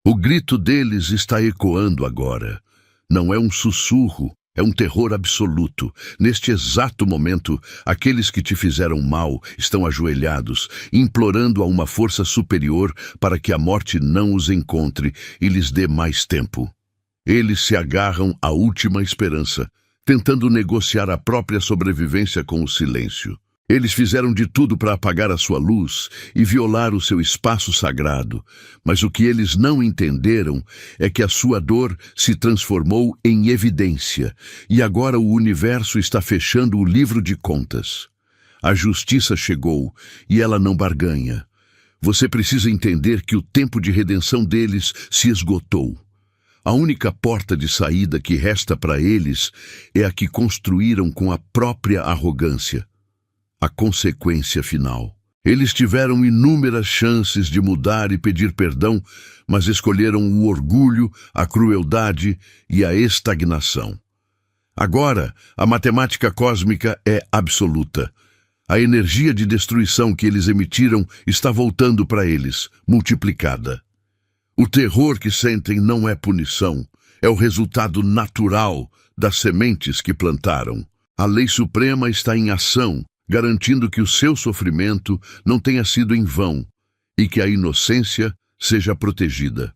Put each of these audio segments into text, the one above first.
O grito deles está ecoando agora. Não é um sussurro, é um terror absoluto. Neste exato momento, aqueles que te fizeram mal estão ajoelhados, implorando a uma força superior para que a morte não os encontre e lhes dê mais tempo. Eles se agarram à última esperança, tentando negociar a própria sobrevivência com o silêncio. Eles fizeram de tudo para apagar a sua luz e violar o seu espaço sagrado, mas o que eles não entenderam é que a sua dor se transformou em evidência e agora o universo está fechando o livro de contas. A justiça chegou e ela não barganha. Você precisa entender que o tempo de redenção deles se esgotou. A única porta de saída que resta para eles é a que construíram com a própria arrogância. A consequência final. Eles tiveram inúmeras chances de mudar e pedir perdão, mas escolheram o orgulho, a crueldade e a estagnação. Agora, a matemática cósmica é absoluta. A energia de destruição que eles emitiram está voltando para eles, multiplicada. O terror que sentem não é punição, é o resultado natural das sementes que plantaram. A lei suprema está em ação, garantindo que o seu sofrimento não tenha sido em vão e que a inocência seja protegida.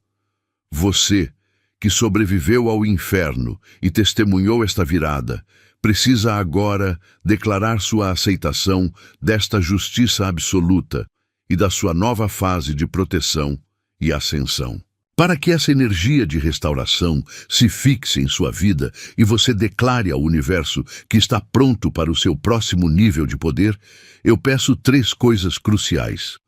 Você, que sobreviveu ao inferno e testemunhou esta virada, precisa agora declarar sua aceitação desta justiça absoluta e da sua nova fase de proteção e ascensão. Para que essa energia de restauração se fixe em sua vida e você declare ao universo que está pronto para o seu próximo nível de poder, eu peço 3 coisas cruciais.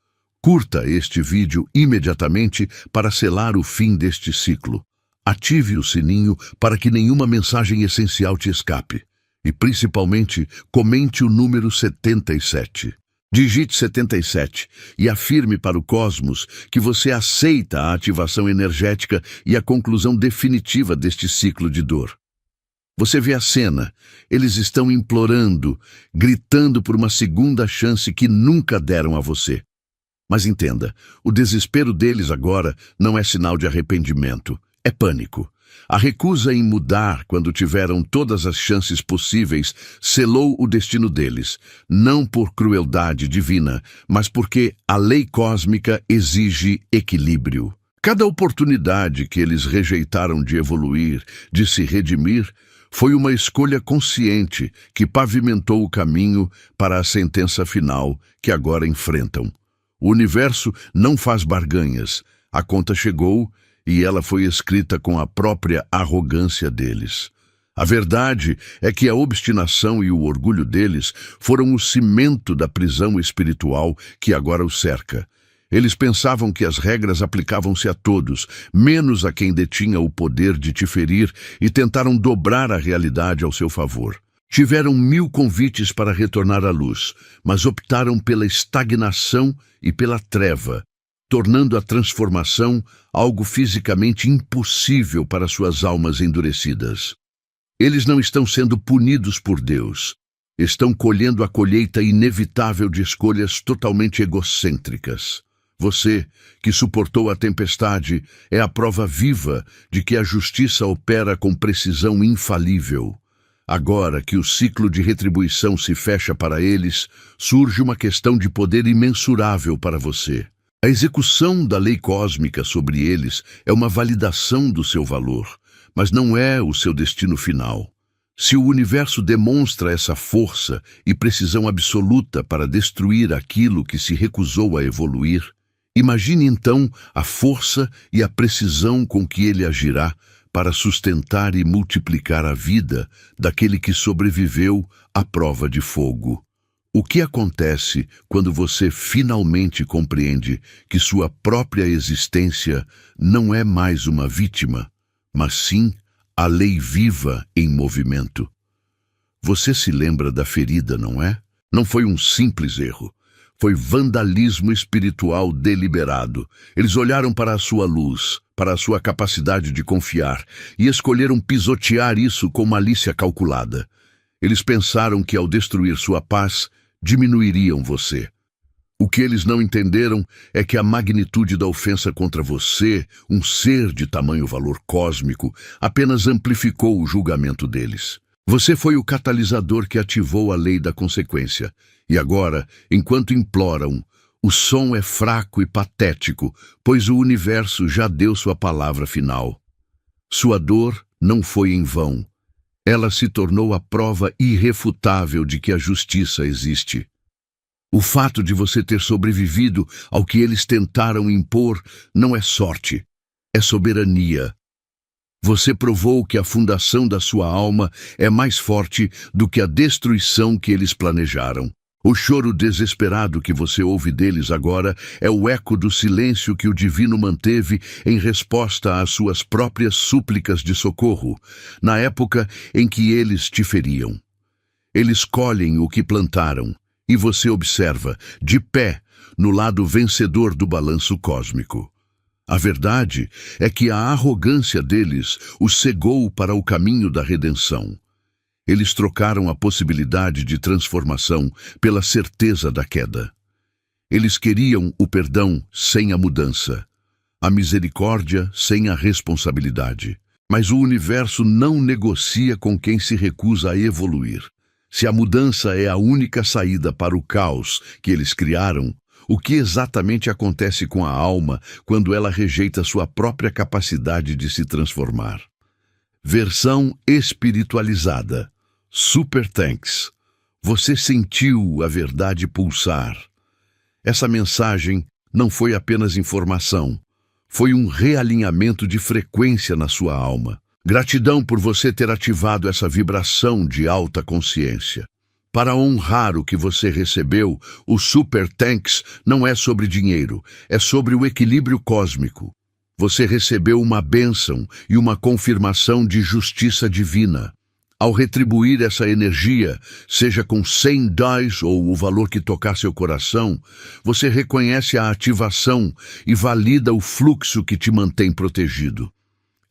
Curta este vídeo imediatamente para selar o fim deste ciclo. Ative o sininho para que nenhuma mensagem essencial te escape. E, principalmente, comente o número 77. Digite 77 e afirme para o cosmos que você aceita a ativação energética e a conclusão definitiva deste ciclo de dor. Você vê a cena, eles estão implorando, gritando por uma segunda chance que nunca deram a você. Mas entenda, o desespero deles agora não é sinal de arrependimento, é pânico. A recusa em mudar quando tiveram todas as chances possíveis selou o destino deles, não por crueldade divina, mas porque a lei cósmica exige equilíbrio. Cada oportunidade que eles rejeitaram de evoluir, de se redimir, foi uma escolha consciente que pavimentou o caminho para a sentença final que agora enfrentam. O universo não faz barganhas, a conta chegou e ela foi escrita com a própria arrogância deles. A verdade é que a obstinação e o orgulho deles foram o cimento da prisão espiritual que agora os cerca. Eles pensavam que as regras aplicavam-se a todos, menos a quem detinha o poder de te ferir, e tentaram dobrar a realidade ao seu favor. Tiveram 1000 convites para retornar à luz, mas optaram pela estagnação e pela treva, tornando a transformação algo fisicamente impossível para suas almas endurecidas. Eles não estão sendo punidos por Deus. Estão colhendo a colheita inevitável de escolhas totalmente egocêntricas. Você, que suportou a tempestade, é a prova viva de que a justiça opera com precisão infalível. Agora que o ciclo de retribuição se fecha para eles, surge uma questão de poder imensurável para você. A execução da lei cósmica sobre eles é uma validação do seu valor, mas não é o seu destino final. Se o universo demonstra essa força e precisão absoluta para destruir aquilo que se recusou a evoluir, imagine então a força e a precisão com que ele agirá para sustentar e multiplicar a vida daquele que sobreviveu à prova de fogo. O que acontece quando você finalmente compreende que sua própria existência não é mais uma vítima, mas sim a lei viva em movimento? Você se lembra da ferida, não é? Não foi um simples erro. Foi vandalismo espiritual deliberado. Eles olharam para a sua luz, para a sua capacidade de confiar, e escolheram pisotear isso com malícia calculada. Eles pensaram que ao destruir sua paz, diminuiriam você. O que eles não entenderam é que a magnitude da ofensa contra você, um ser de tamanho valor cósmico, apenas amplificou o julgamento deles. Você foi o catalisador que ativou a lei da consequência. E agora, enquanto imploram, o som é fraco e patético, pois o universo já deu sua palavra final. Sua dor não foi em vão. Ela se tornou a prova irrefutável de que a justiça existe. O fato de você ter sobrevivido ao que eles tentaram impor não é sorte, é soberania. Você provou que a fundação da sua alma é mais forte do que a destruição que eles planejaram. O choro desesperado que você ouve deles agora é o eco do silêncio que o divino manteve em resposta às suas próprias súplicas de socorro, na época em que eles te feriam. Eles colhem o que plantaram, e você observa, de pé, no lado vencedor do balanço cósmico. A verdade é que a arrogância deles os cegou para o caminho da redenção. Eles trocaram a possibilidade de transformação pela certeza da queda. Eles queriam o perdão sem a mudança, a misericórdia sem a responsabilidade. Mas o universo não negocia com quem se recusa a evoluir. Se a mudança é a única saída para o caos que eles criaram, o que exatamente acontece com a alma quando ela rejeita sua própria capacidade de se transformar? Versão espiritualizada. Super Thanks. Você sentiu a verdade pulsar. Essa mensagem não foi apenas informação, foi um realinhamento de frequência na sua alma. Gratidão por você ter ativado essa vibração de alta consciência. Para honrar o que você recebeu, o Super Thanks não é sobre dinheiro, é sobre o equilíbrio cósmico. Você recebeu uma bênção e uma confirmação de justiça divina. Ao retribuir essa energia, seja com $100 ou o valor que tocar seu coração, você reconhece a ativação e valida o fluxo que te mantém protegido.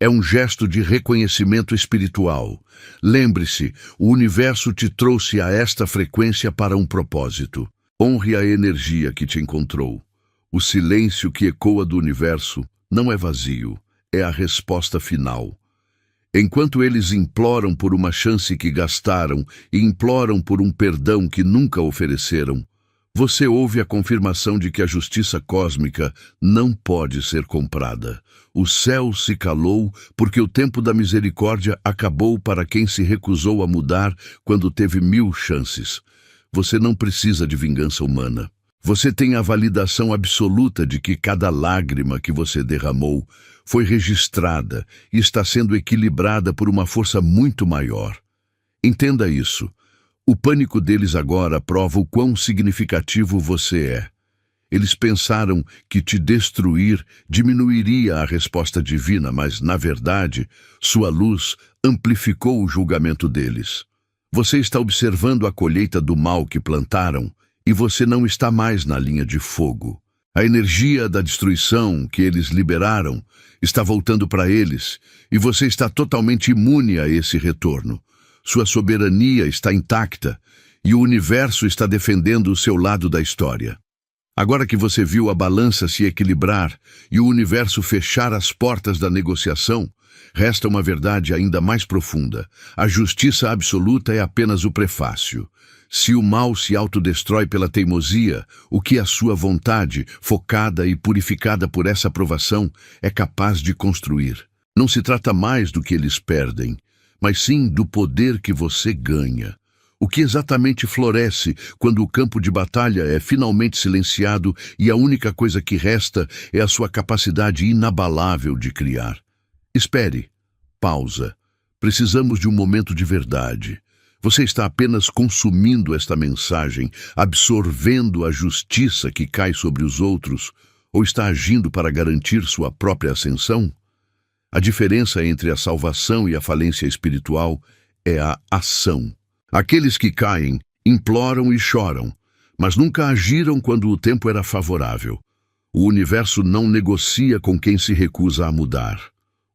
É um gesto de reconhecimento espiritual. Lembre-se, o universo te trouxe a esta frequência para um propósito. Honre a energia que te encontrou. O silêncio que ecoa do universo não é vazio, é a resposta final. Enquanto eles imploram por uma chance que gastaram e imploram por um perdão que nunca ofereceram, você ouve a confirmação de que a justiça cósmica não pode ser comprada. O céu se calou porque o tempo da misericórdia acabou para quem se recusou a mudar quando teve 1000 chances. Você não precisa de vingança humana. Você tem a validação absoluta de que cada lágrima que você derramou foi registrada e está sendo equilibrada por uma força muito maior. Entenda isso. O pânico deles agora prova o quão significativo você é. Eles pensaram que te destruir diminuiria a resposta divina, mas, na verdade, sua luz amplificou o julgamento deles. Você está observando a colheita do mal que plantaram e você não está mais na linha de fogo. A energia da destruição que eles liberaram está voltando para eles e você está totalmente imune a esse retorno. Sua soberania está intacta e o universo está defendendo o seu lado da história. Agora que você viu a balança se equilibrar e o universo fechar as portas da negociação, resta uma verdade ainda mais profunda. A justiça absoluta é apenas o prefácio. Se o mal se autodestrói pela teimosia, o que a sua vontade, focada e purificada por essa provação, é capaz de construir? Não se trata mais do que eles perdem, mas sim do poder que você ganha. O que exatamente floresce quando o campo de batalha é finalmente silenciado e a única coisa que resta é a sua capacidade inabalável de criar? Espere. Pausa. Precisamos de um momento de verdade. Você está apenas consumindo esta mensagem, absorvendo a justiça que cai sobre os outros, ou está agindo para garantir sua própria ascensão? A diferença entre a salvação e a falência espiritual é a ação. Aqueles que caem imploram e choram, mas nunca agiram quando o tempo era favorável. O universo não negocia com quem se recusa a mudar.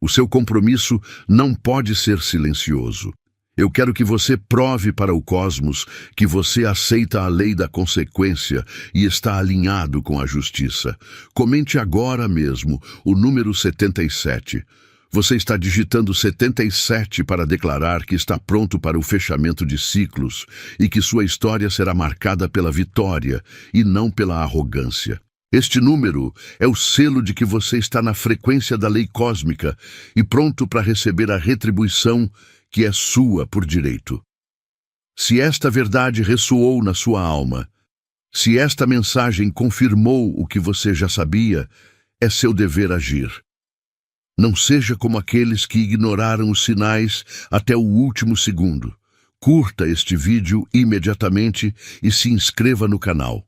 O seu compromisso não pode ser silencioso. Eu quero que você prove para o cosmos que você aceita a lei da consequência e está alinhado com a justiça. Comente agora mesmo o número 77. Você está digitando 77 para declarar que está pronto para o fechamento de ciclos e que sua história será marcada pela vitória e não pela arrogância. Este número é o selo de que você está na frequência da lei cósmica e pronto para receber a retribuição que é sua por direito. Se esta verdade ressoou na sua alma, se esta mensagem confirmou o que você já sabia, é seu dever agir. Não seja como aqueles que ignoraram os sinais até o último segundo. Curta este vídeo imediatamente e se inscreva no canal.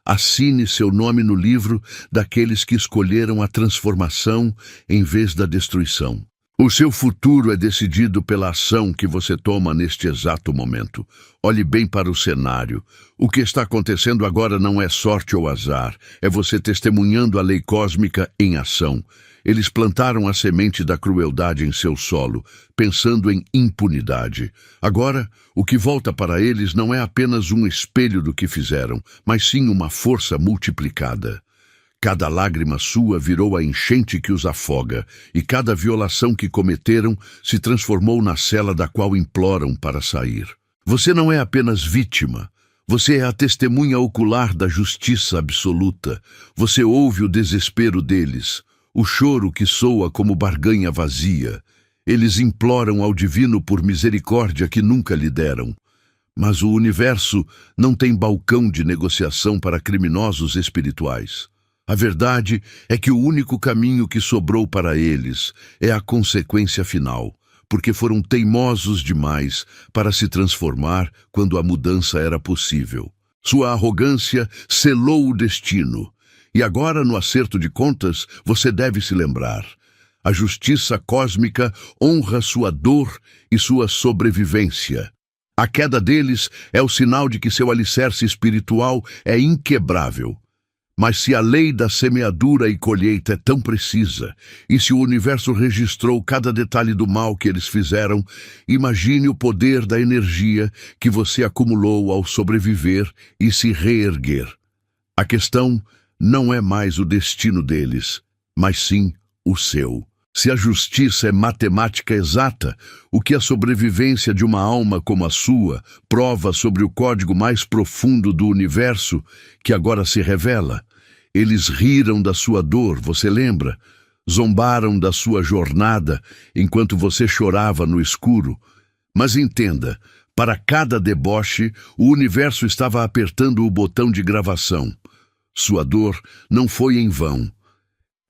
Assine seu nome no livro daqueles que escolheram a transformação em vez da destruição. O seu futuro é decidido pela ação que você toma neste exato momento. Olhe bem para o cenário. O que está acontecendo agora não é sorte ou azar. É você testemunhando a lei cósmica em ação. Eles plantaram a semente da crueldade em seu solo, pensando em impunidade. Agora, o que volta para eles não é apenas um espelho do que fizeram, mas sim uma força multiplicada. Cada lágrima sua virou a enchente que os afoga, e cada violação que cometeram se transformou na cela da qual imploram para sair. Você não é apenas vítima. Você é a testemunha ocular da justiça absoluta. Você ouve o desespero deles, o choro que soa como barganha vazia. Eles imploram ao divino por misericórdia que nunca lhe deram. Mas o universo não tem balcão de negociação para criminosos espirituais. A verdade é que o único caminho que sobrou para eles é a consequência final, porque foram teimosos demais para se transformar quando a mudança era possível. Sua arrogância selou o destino. E agora, no acerto de contas, você deve se lembrar. A justiça cósmica honra sua dor e sua sobrevivência. A queda deles é o sinal de que seu alicerce espiritual é inquebrável. Mas se a lei da semeadura e colheita é tão precisa, e se o universo registrou cada detalhe do mal que eles fizeram, imagine o poder da energia que você acumulou ao sobreviver e se reerguer. A questão não é mais o destino deles, mas sim o seu. Se a justiça é matemática exata, o que a sobrevivência de uma alma como a sua prova sobre o código mais profundo do universo, que agora se revela? Eles riram da sua dor, você lembra? Zombaram da sua jornada enquanto você chorava no escuro. Mas entenda, para cada deboche, o universo estava apertando o botão de gravação. Sua dor não foi em vão.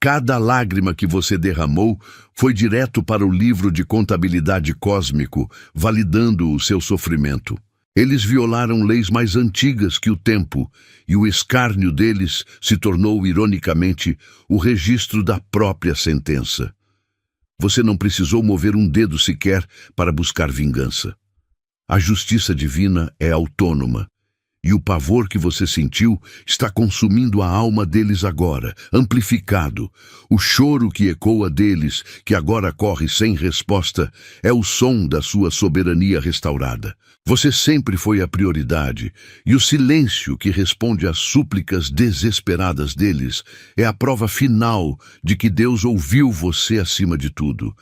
Cada lágrima que você derramou foi direto para o livro de contabilidade cósmico, validando o seu sofrimento. Eles violaram leis mais antigas que o tempo, e o escárnio deles se tornou, ironicamente, o registro da própria sentença. Você não precisou mover um dedo sequer para buscar vingança. A justiça divina é autônoma. E o pavor que você sentiu está consumindo a alma deles agora, amplificado. O choro que ecoa deles, que agora corre sem resposta, é o som da sua soberania restaurada. Você sempre foi a prioridade, e o silêncio que responde às súplicas desesperadas deles é a prova final de que Deus ouviu você acima de tudo.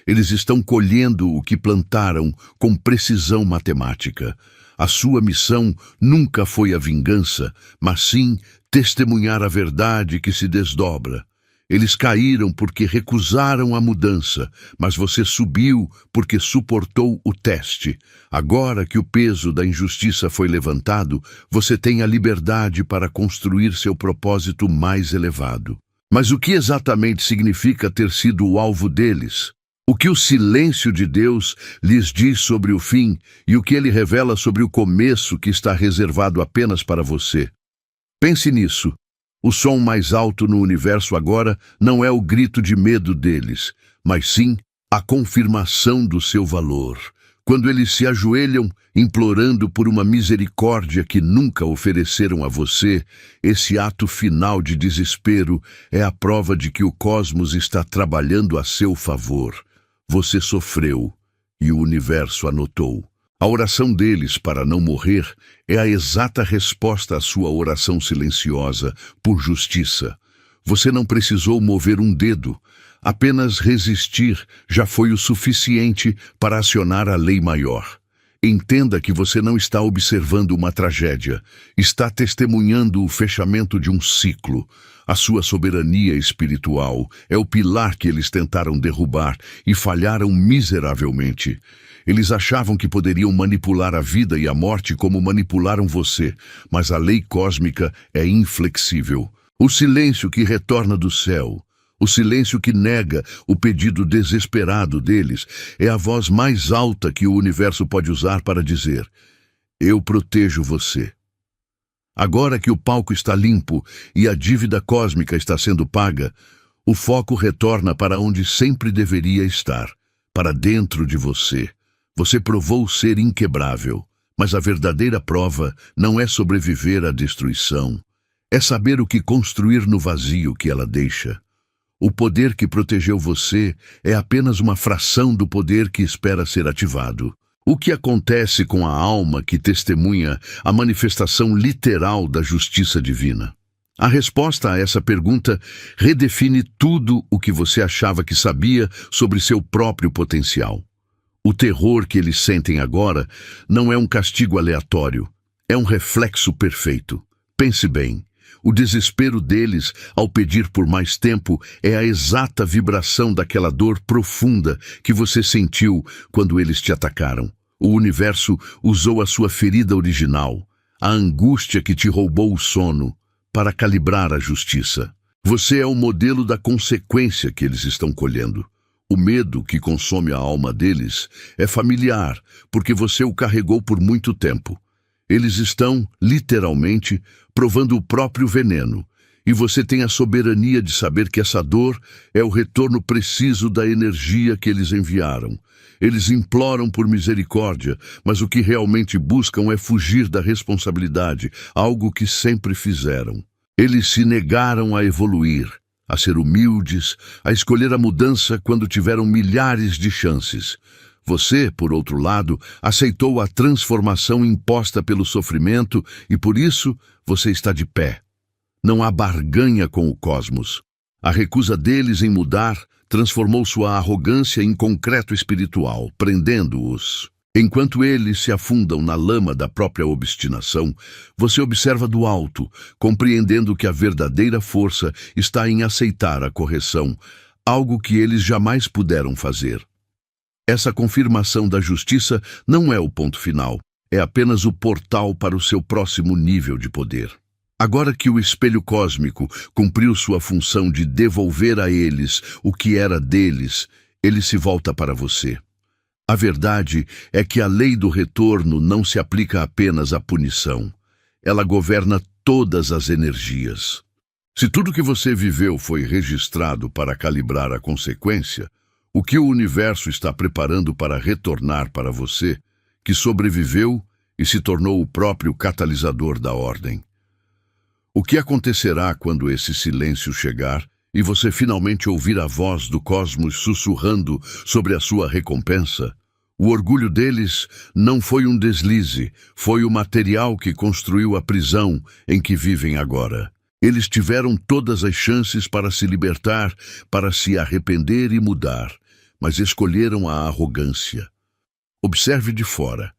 Eles estão colhendo o que plantaram com precisão matemática. A sua missão nunca foi a vingança, mas sim testemunhar a verdade que se desdobra. Eles caíram porque recusaram a mudança, mas você subiu porque suportou o teste. Agora que o peso da injustiça foi levantado, você tem a liberdade para construir seu propósito mais elevado. Mas o que exatamente significa ter sido o alvo deles? O que o silêncio de Deus lhes diz sobre o fim e o que ele revela sobre o começo que está reservado apenas para você? Pense nisso. O som mais alto no universo agora não é o grito de medo deles, mas sim a confirmação do seu valor. Quando eles se ajoelham, implorando por uma misericórdia que nunca ofereceram a você, esse ato final de desespero é a prova de que o cosmos está trabalhando a seu favor. Você sofreu, E o universo anotou. A oração deles para não morrer é a exata resposta à sua oração silenciosa por justiça. Você não precisou mover um dedo. Apenas resistir já foi o suficiente para acionar a lei maior. Entenda que você não está observando uma tragédia, está testemunhando o fechamento de um ciclo. A sua soberania espiritual é o pilar que eles tentaram derrubar e falharam miseravelmente. Eles achavam que poderiam manipular a vida e a morte como manipularam você, mas a lei cósmica é inflexível. O silêncio que retorna do céu, o silêncio que nega o pedido desesperado deles, é a voz mais alta que o universo pode usar para dizer: eu protejo você. Agora que o palco está limpo e a dívida cósmica está sendo paga, o foco retorna para onde sempre deveria estar, para dentro de você. Você provou ser inquebrável, mas a verdadeira prova não é sobreviver à destruição, é saber o que construir no vazio que ela deixa. O poder que protegeu você é apenas uma fração do poder que espera ser ativado. O que acontece com a alma que testemunha a manifestação literal da justiça divina? A resposta a essa pergunta redefine tudo o que você achava que sabia sobre seu próprio potencial. O terror que eles sentem agora não é um castigo aleatório, é um reflexo perfeito. Pense bem. O desespero deles, ao pedir por mais tempo, é a exata vibração daquela dor profunda que você sentiu quando eles te atacaram. O universo usou a sua ferida original, a angústia que te roubou o sono, para calibrar a justiça. Você é o modelo da consequência que eles estão colhendo. O medo que consome a alma deles é familiar, porque você o carregou por muito tempo. Eles estão, literalmente, provando o próprio veneno, e você tem a soberania de saber que essa dor é o retorno preciso da energia que eles enviaram. Eles imploram por misericórdia, mas o que realmente buscam é fugir da responsabilidade, algo que sempre fizeram. Eles se negaram a evoluir, a ser humildes, a escolher a mudança quando tiveram milhares de chances. Você, por outro lado, aceitou a transformação imposta pelo sofrimento e, por isso, você está de pé. Não há barganha com o cosmos. A recusa deles em mudar transformou sua arrogância em concreto espiritual, prendendo-os. Enquanto eles se afundam na lama da própria obstinação, você observa do alto, compreendendo que a verdadeira força está em aceitar a correção, algo que eles jamais puderam fazer. Essa confirmação da justiça não é o ponto final, é apenas o portal para o seu próximo nível de poder. Agora que o espelho cósmico cumpriu sua função de devolver a eles o que era deles, ele se volta para você. A verdade é que a lei do retorno não se aplica apenas à punição. Ela governa todas as energias. Se tudo que você viveu foi registrado para calibrar a consequência, o que o universo está preparando para retornar para você, que sobreviveu e se tornou o próprio catalisador da ordem? O que acontecerá quando esse silêncio chegar e você finalmente ouvir a voz do cosmos sussurrando sobre a sua recompensa? O orgulho deles não foi um deslize, foi o material que construiu a prisão em que vivem agora. Eles tiveram todas as chances para se libertar, para se arrepender e mudar, mas escolheram a arrogância. Observe de fora.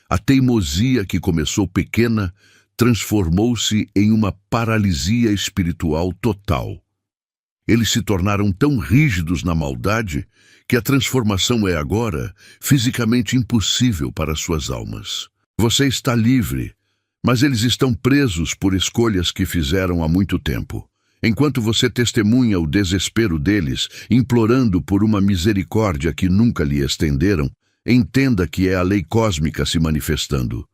A teimosia que começou pequena transformou-se em uma paralisia espiritual total. Eles se tornaram tão rígidos na maldade que a transformação é agora fisicamente impossível para suas almas. Você está livre, mas eles estão presos por escolhas que fizeram há muito tempo. Enquanto você testemunha o desespero deles, implorando por uma misericórdia que nunca lhe estenderam, entenda que é a lei cósmica se manifestando.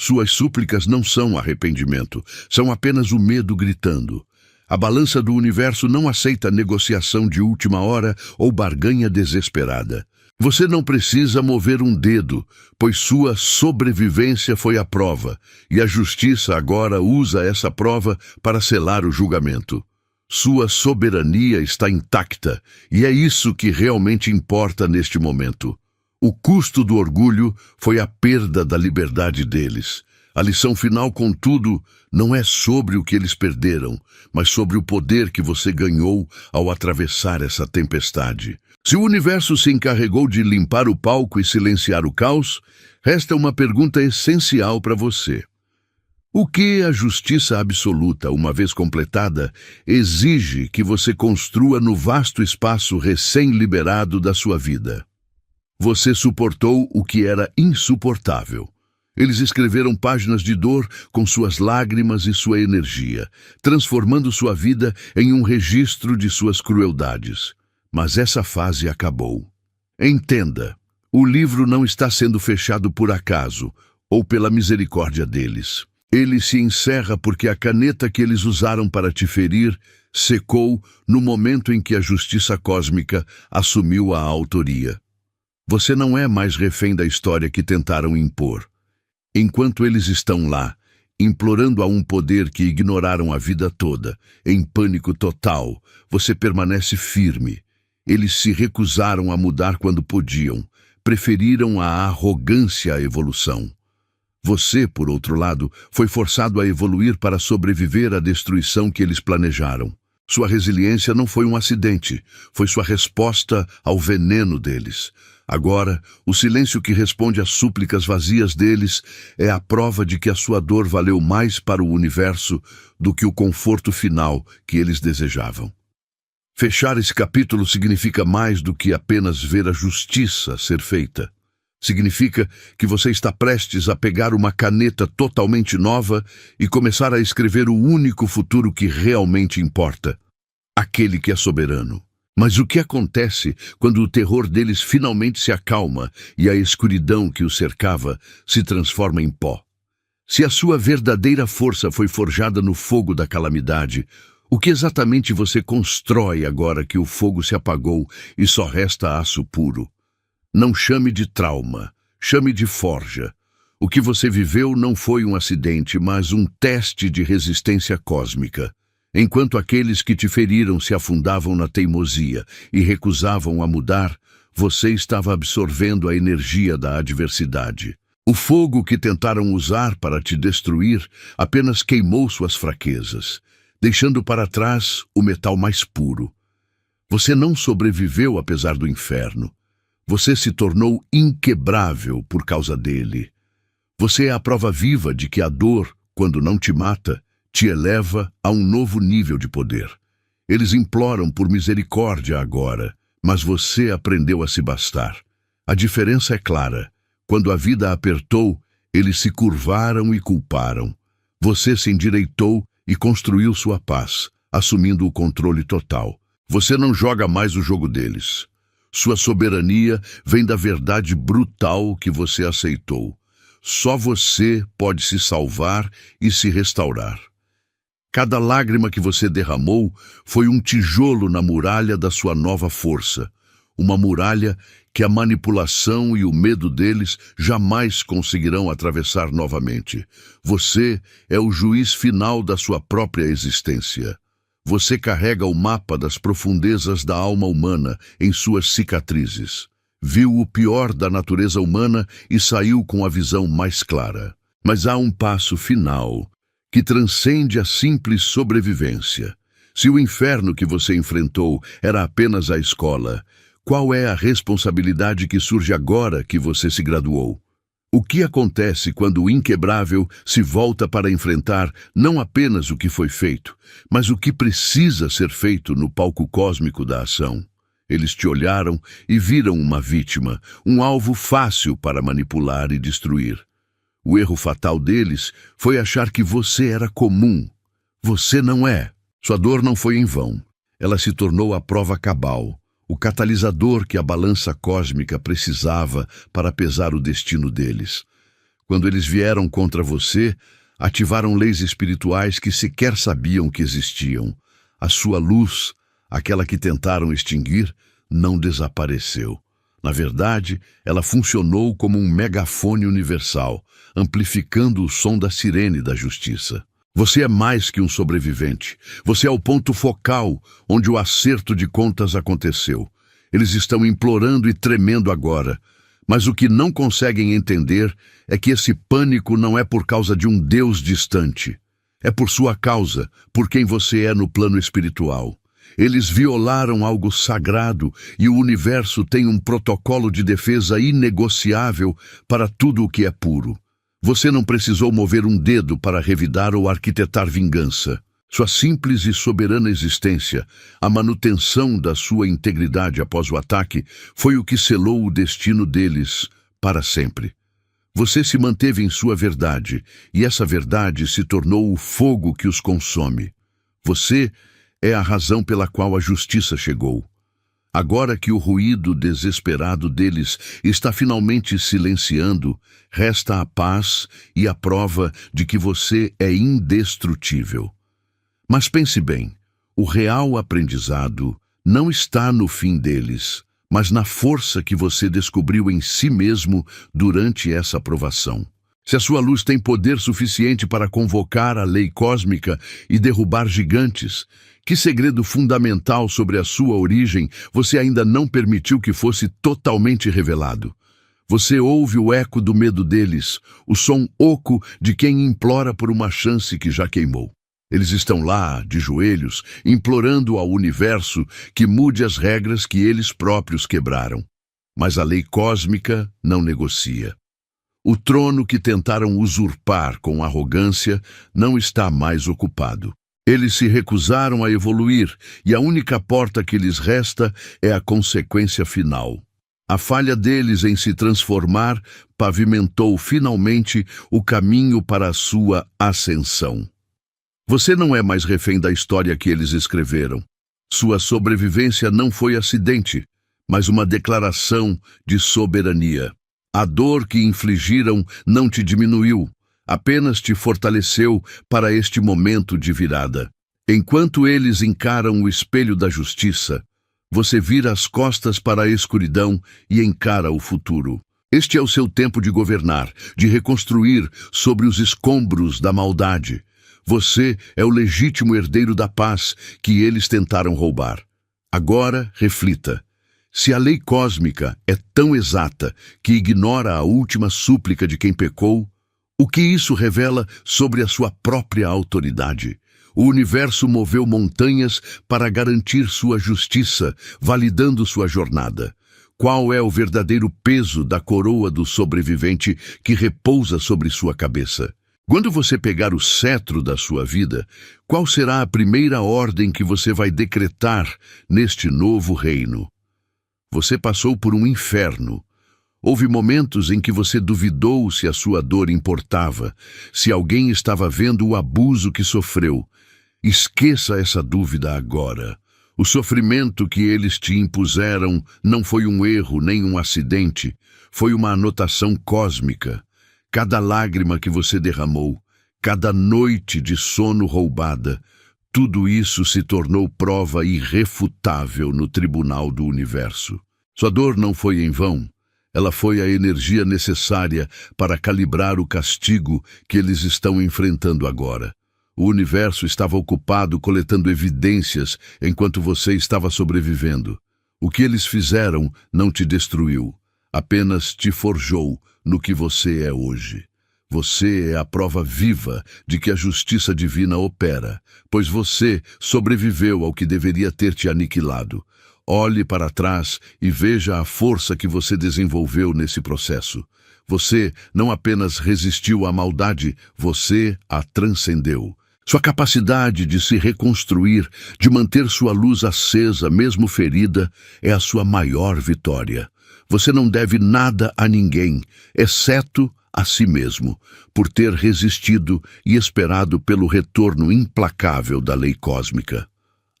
Suas súplicas não são arrependimento, são apenas o medo gritando. A balança do universo não aceita negociação de última hora ou barganha desesperada. Você não precisa mover um dedo, pois sua sobrevivência foi a prova, e a justiça agora usa essa prova para selar o julgamento. Sua soberania está intacta, e é isso que realmente importa neste momento. O custo do orgulho foi a perda da liberdade deles. A lição final, contudo, não é sobre o que eles perderam, mas sobre o poder que você ganhou ao atravessar essa tempestade. Se o universo se encarregou de limpar o palco e silenciar o caos, resta uma pergunta essencial para você. O que a justiça absoluta, uma vez completada, exige que você construa no vasto espaço recém-liberado da sua vida? Você suportou o que era insuportável. Eles escreveram páginas de dor com suas lágrimas e sua energia, transformando sua vida em um registro de suas crueldades. Mas essa fase acabou. Entenda, o livro não está sendo fechado por acaso ou pela misericórdia deles. Ele se encerra porque a caneta que eles usaram para te ferir secou no momento em que a justiça cósmica assumiu a autoria. Você não é mais refém da história que tentaram impor. Enquanto eles estão lá, implorando a um poder que ignoraram a vida toda, em pânico total, você permanece firme. Eles se recusaram a mudar quando podiam, preferiram a arrogância à evolução. Você, por outro lado, foi forçado a evoluir para sobreviver à destruição que eles planejaram. Sua resiliência não foi um acidente, foi sua resposta ao veneno deles. Agora, o silêncio que responde às súplicas vazias deles é a prova de que a sua dor valeu mais para o universo do que o conforto final que eles desejavam. Fechar esse capítulo significa mais do que apenas ver a justiça ser feita. Significa que você está prestes a pegar uma caneta totalmente nova e começar a escrever o único futuro que realmente importa, aquele que é soberano. Mas o que acontece quando o terror deles finalmente se acalma e a escuridão que os cercava se transforma em pó? Se a sua verdadeira força foi forjada no fogo da calamidade, o que exatamente você constrói agora que o fogo se apagou e só resta aço puro? Não chame de trauma, chame de forja. O que você viveu não foi um acidente, mas um teste de resistência cósmica. Enquanto aqueles que te feriram se afundavam na teimosia e recusavam a mudar, você estava absorvendo a energia da adversidade. O fogo que tentaram usar para te destruir apenas queimou suas fraquezas, deixando para trás o metal mais puro. Você não sobreviveu apesar do inferno. Você se tornou inquebrável por causa dele. Você é a prova viva de que a dor, quando não te mata, te eleva a um novo nível de poder. Eles imploram por misericórdia agora, mas você aprendeu a se bastar. A diferença é clara. Quando a vida apertou, eles se curvaram e culparam. Você se endireitou e construiu sua paz, assumindo o controle total. Você não joga mais o jogo deles. Sua soberania vem da verdade brutal que você aceitou. Só você pode se salvar e se restaurar. Cada lágrima que você derramou foi um tijolo na muralha da sua nova força, uma muralha que a manipulação e o medo deles jamais conseguirão atravessar novamente. Você é o juiz final da sua própria existência. Você carrega o mapa das profundezas da alma humana em suas cicatrizes. Viu o pior da natureza humana e saiu com a visão mais clara. Mas há um passo final que transcende a simples sobrevivência. Se o inferno que você enfrentou era apenas a escola, qual é a responsabilidade que surge agora que você se graduou? O que acontece quando o inquebrável se volta para enfrentar não apenas o que foi feito, mas o que precisa ser feito no palco cósmico da ação? Eles te olharam e viram uma vítima, um alvo fácil para manipular e destruir. O erro fatal deles foi achar que você era comum. Você não é. Sua dor não foi em vão. Ela se tornou a prova cabal, o catalisador que a balança cósmica precisava para pesar o destino deles. Quando eles vieram contra você, ativaram leis espirituais que sequer sabiam que existiam. A sua luz, aquela que tentaram extinguir, não desapareceu. Na verdade, ela funcionou como um megafone universal, amplificando o som da sirene da justiça. Você é mais que um sobrevivente. Você é o ponto focal onde o acerto de contas aconteceu. Eles estão implorando e tremendo agora, Mas o que não conseguem entender é que esse pânico não é por causa de um Deus distante. É por sua causa, por quem você é no plano espiritual. Eles violaram algo sagrado e o universo tem um protocolo de defesa inegociável para tudo o que é puro. Você não precisou mover um dedo para revidar ou arquitetar vingança. Sua simples e soberana existência, a manutenção da sua integridade após o ataque, foi o que selou o destino deles para sempre. Você se manteve em sua verdade, e essa verdade se tornou o fogo que os consome. Você é a razão pela qual a justiça chegou. Agora que o ruído desesperado deles está finalmente silenciando, resta a paz e a prova de que você é indestrutível. Mas pense bem, o real aprendizado não está no fim deles, mas na força que você descobriu em si mesmo durante essa provação. Se a sua luz tem poder suficiente para convocar a lei cósmica e derrubar gigantes, que segredo fundamental sobre a sua origem você ainda não permitiu que fosse totalmente revelado? Você ouve o eco do medo deles, o som oco de quem implora por uma chance que já queimou. Eles estão lá, de joelhos, implorando ao universo que mude as regras que eles próprios quebraram. Mas a lei cósmica não negocia. O trono que tentaram usurpar com arrogância não está mais ocupado. Eles se recusaram a evoluir e a única porta que lhes resta é a consequência final. A falha deles em se transformar pavimentou finalmente o caminho para a sua ascensão. Você não é mais refém da história que eles escreveram. Sua sobrevivência não foi acidente, mas uma declaração de soberania. A dor que infligiram não te diminuiu, apenas te fortaleceu para este momento de virada. Enquanto eles encaram o espelho da justiça, você vira as costas para a escuridão e encara o futuro. Este é o seu tempo de governar, de reconstruir sobre os escombros da maldade. Você é o legítimo herdeiro da paz que eles tentaram roubar. Agora, reflita. Se a lei cósmica é tão exata que ignora a última súplica de quem pecou, o que isso revela sobre a sua própria autoridade? O universo moveu montanhas para garantir sua justiça, validando sua jornada. Qual é o verdadeiro peso da coroa do sobrevivente que repousa sobre sua cabeça? Quando você pegar o cetro da sua vida, qual será a primeira ordem que você vai decretar neste novo reino? Você passou por um inferno. Houve momentos em que você duvidou se a sua dor importava, se alguém estava vendo o abuso que sofreu. Esqueça essa dúvida agora. O sofrimento que eles te impuseram não foi um erro nem um acidente, foi uma anotação cósmica. Cada lágrima que você derramou, cada noite de sono roubada, tudo isso se tornou prova irrefutável no tribunal do universo. Sua dor não foi em vão. Ela foi a energia necessária para calibrar o castigo que eles estão enfrentando agora. O universo estava ocupado coletando evidências enquanto você estava sobrevivendo. O que eles fizeram não te destruiu, apenas te forjou no que você é hoje. Você é a prova viva de que a justiça divina opera, pois você sobreviveu ao que deveria ter te aniquilado. Olhe para trás e veja a força que você desenvolveu nesse processo. Você não apenas resistiu à maldade, você a transcendeu. Sua capacidade de se reconstruir, de manter sua luz acesa, mesmo ferida, é a sua maior vitória. Você não deve nada a ninguém, exceto a si mesmo, por ter resistido e esperado pelo retorno implacável da lei cósmica.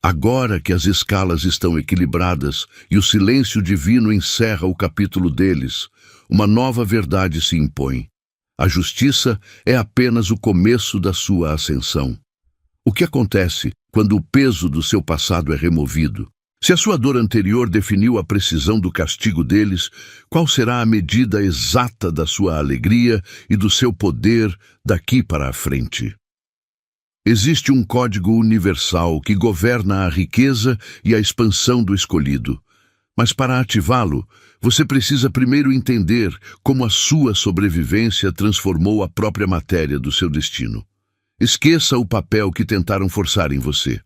Agora que as escalas estão equilibradas e o silêncio divino encerra o capítulo deles, uma nova verdade se impõe. A justiça é apenas o começo da sua ascensão. O que acontece quando o peso do seu passado é removido? Se a sua dor anterior definiu a precisão do castigo deles, qual será a medida exata da sua alegria e do seu poder daqui para a frente? Existe um código universal que governa a riqueza e a expansão do escolhido. Mas para ativá-lo, você precisa primeiro entender como a sua sobrevivência transformou a própria matéria do seu destino. Esqueça o papel que tentaram forçar em você.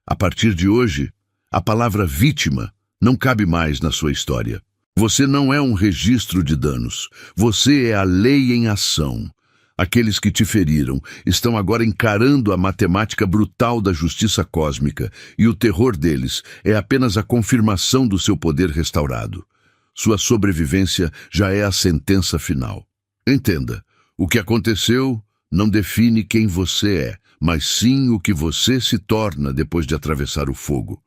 A partir de hoje, a palavra vítima não cabe mais na sua história. Você não é um registro de danos. Você é a lei em ação. Aqueles que te feriram estão agora encarando a matemática brutal da justiça cósmica, e o terror deles é apenas a confirmação do seu poder restaurado. Sua sobrevivência já é a sentença final. Entenda, o que aconteceu não define quem você é, mas sim o que você se torna depois de atravessar o fogo.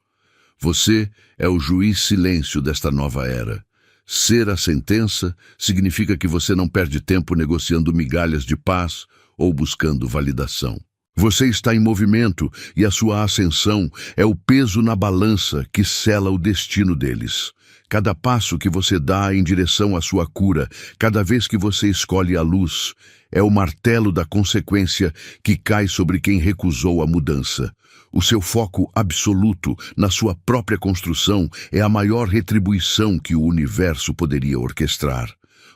Você é o juiz silêncio desta nova era. Ser a sentença significa que você não perde tempo negociando migalhas de paz ou buscando validação. Você está em movimento e a sua ascensão é o peso na balança que sela o destino deles. Cada passo que você dá em direção à sua cura, cada vez que você escolhe a luz, é o martelo da consequência que cai sobre quem recusou a mudança. O seu foco absoluto na sua própria construção é a maior retribuição que o universo poderia orquestrar.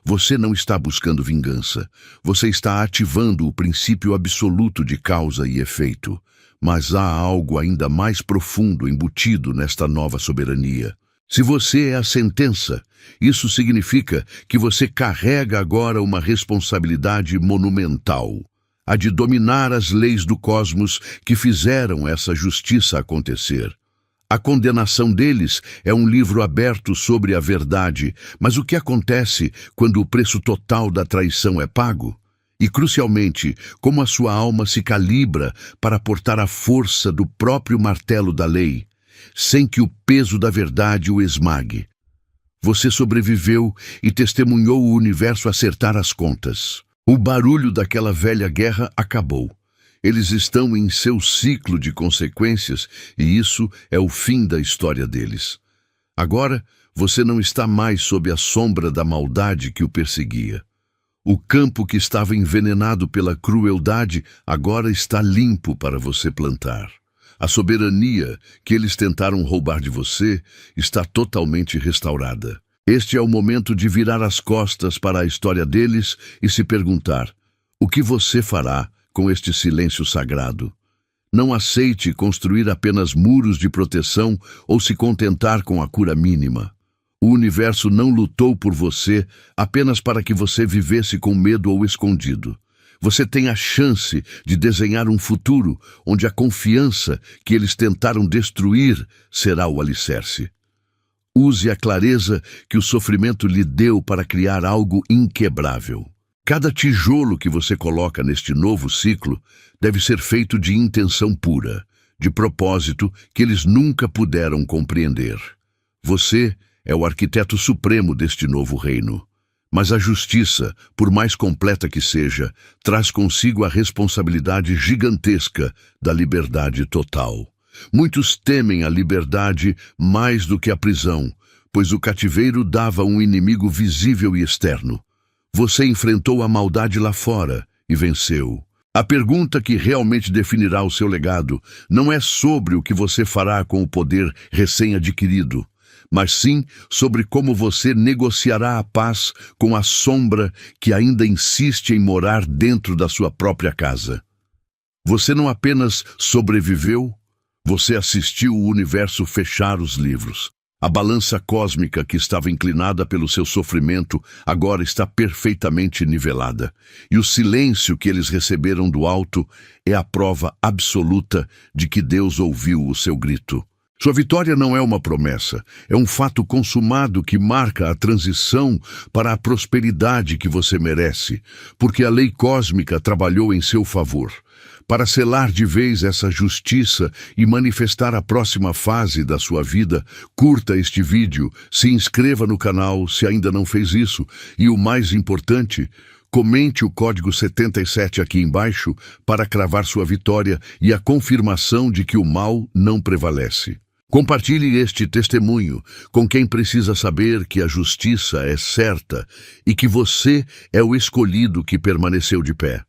Você não está buscando vingança. Você está ativando o princípio absoluto de causa e efeito. Mas há algo ainda mais profundo embutido nesta nova soberania. Se você é a sentença, isso significa que você carrega agora uma responsabilidade monumental. A de dominar as leis do cosmos que fizeram essa justiça acontecer. A condenação deles é um livro aberto sobre a verdade, mas o que acontece quando o preço total da traição é pago? E, crucialmente, como a sua alma se calibra para portar a força do próprio martelo da lei, sem que o peso da verdade o esmague. Você sobreviveu e testemunhou o universo acertar as contas. O barulho daquela velha guerra acabou. Eles estão em seu ciclo de consequências e isso é o fim da história deles. Agora, você não está mais sob a sombra da maldade que o perseguia. O campo que estava envenenado pela crueldade agora está limpo para você plantar. A soberania que eles tentaram roubar de você está totalmente restaurada. Este é o momento de virar as costas para a história deles e se perguntar: o que você fará com este silêncio sagrado? Não aceite construir apenas muros de proteção ou se contentar com a cura mínima. O universo não lutou por você apenas para que você vivesse com medo ou escondido. Você tem a chance de desenhar um futuro onde a confiança que eles tentaram destruir será o alicerce. Use a clareza que o sofrimento lhe deu para criar algo inquebrável. Cada tijolo que você coloca neste novo ciclo deve ser feito de intenção pura, de propósito que eles nunca puderam compreender. Você é o arquiteto supremo deste novo reino. Mas a justiça, por mais completa que seja, traz consigo a responsabilidade gigantesca da liberdade total. Muitos temem a liberdade mais do que a prisão, pois o cativeiro dava um inimigo visível e externo. Você enfrentou a maldade lá fora e venceu. A pergunta que realmente definirá o seu legado não é sobre o que você fará com o poder recém-adquirido, mas sim sobre como você negociará a paz com a sombra que ainda insiste em morar dentro da sua própria casa. Você não apenas sobreviveu, você assistiu o universo fechar os livros. A balança cósmica que estava inclinada pelo seu sofrimento agora está perfeitamente nivelada. E o silêncio que eles receberam do alto é a prova absoluta de que Deus ouviu o seu grito. Sua vitória não é uma promessa, é um fato consumado que marca a transição para a prosperidade que você merece, porque a lei cósmica trabalhou em seu favor. Para selar de vez essa justiça e manifestar a próxima fase da sua vida, curta este vídeo, se inscreva no canal se ainda não fez isso e, o mais importante, comente o código 77 aqui embaixo para cravar sua vitória e a confirmação de que o mal não prevalece. Compartilhe este testemunho com quem precisa saber que a justiça é certa e que você é o escolhido que permaneceu de pé.